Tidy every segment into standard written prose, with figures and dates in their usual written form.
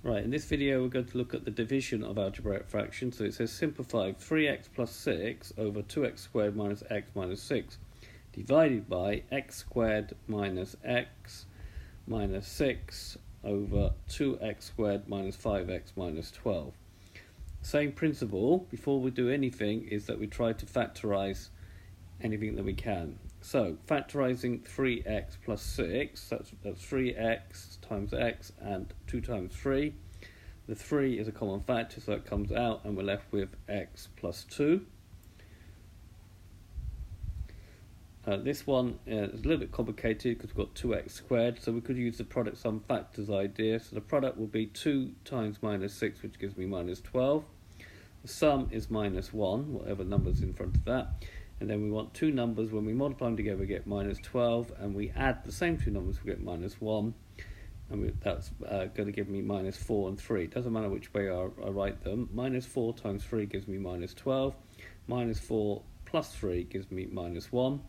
Right, in this video we're going to look at the division of algebraic fractions. So it says simplify 3x plus 6 over 2x squared minus x minus 6 divided by x squared minus x minus 6 over 2x squared minus 5x minus 12. Same principle, before we do anything, is that we try to factorize anything that we can. So factorizing 3x plus 6, that's 3x times x and 2 times 3. The 3 is a common factor, so it comes out and we're left with x plus 2. This one is a little bit complicated because we've got 2x squared, so we could use the product sum factors idea. So the product will be 2 times minus 6, which gives me minus 12. The sum is minus 1, whatever number's in front of that. And then we want two numbers, when we multiply them together we get minus 12, and we add the same two numbers we get minus 1, and that's going to give me minus 4 and 3. It doesn't matter which way I write them. Minus 4 times 3 gives me minus 12, minus 4 plus 3 gives me minus 1.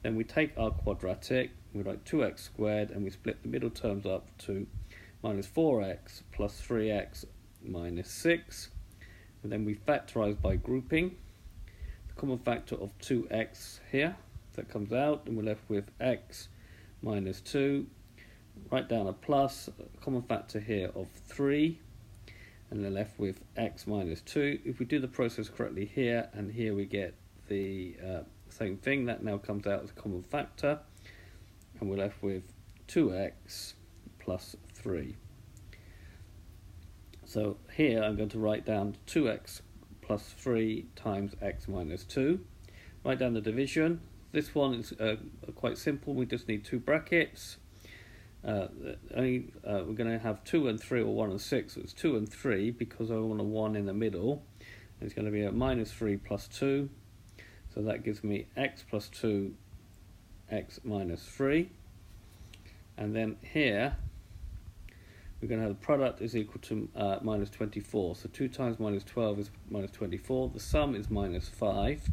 Then we take our quadratic, we write 2x squared, and we split the middle terms up to minus 4x plus 3x minus 6. And then we factorize by grouping. Common factor of 2x here, that comes out, and we're left with x minus 2. Write down a plus, a common factor here of 3, and then left with x minus 2. If we do the process correctly here and here, we get the same thing. That now comes out as a common factor, and we're left with 2x plus 3. So here I'm going to write down 2x plus 3 times x minus 2. Write down the division. This one is quite simple. We just need two brackets. We're going to have 2 and 3, or 1 and 6. So it's 2 and 3 because I want a 1 in the middle. It's going to be a minus 3 plus 2. So that gives me x plus 2, x minus 3. And then here we're going to have the product is equal to minus 24. So 2 times minus 12 is minus 24. The sum is minus 5.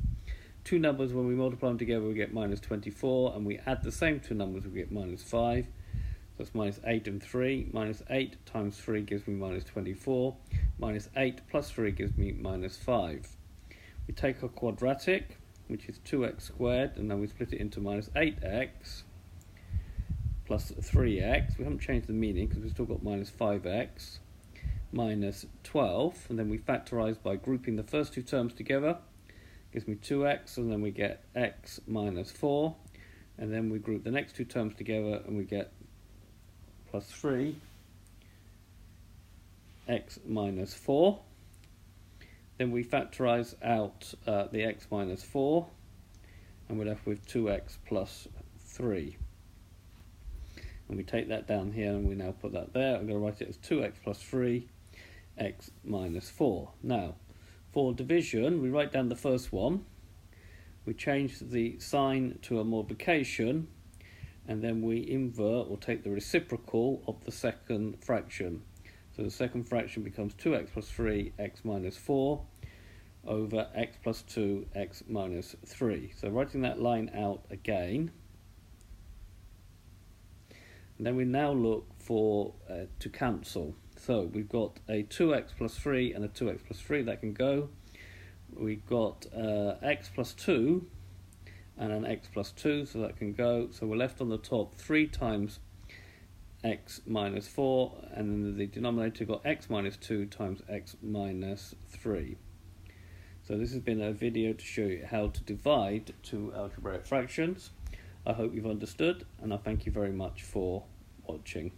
Two numbers, when we multiply them together, we get minus 24. And we add the same two numbers, we get minus 5. So that's minus 8 and 3. Minus 8 times 3 gives me minus 24. Minus 8 plus 3 gives me minus 5. We take our quadratic, which is 2x squared, and then we split it into minus 8x plus 3x, we haven't changed the meaning because we've still got minus 5x, minus 12, and then we factorize by grouping the first two terms together, gives me 2x, and then we get x minus 4, and then we group the next two terms together and we get plus 3, x minus 4. Then we factorize out the x minus 4, and we're left with 2x plus 3. And we take that down here and we now put that there. I'm going to write it as 2x plus 3, x minus 4. Now, for division, we write down the first one. We change the sign to a multiplication, and then we invert or take the reciprocal of the second fraction. So the second fraction becomes 2x plus 3, x minus 4 over x plus 2, x minus 3. So writing that line out again. And then we now look for to cancel. So we've got a 2x plus 3 and a 2x plus 3, that can go. We've got x plus 2 and an x plus 2, so that can go. So we're left on the top 3 times x minus 4, and then the denominator got x minus 2 times x minus 3. So this has been a video to show you how to divide two algebraic fractions. I hope you've understood, and I thank you very much for watching.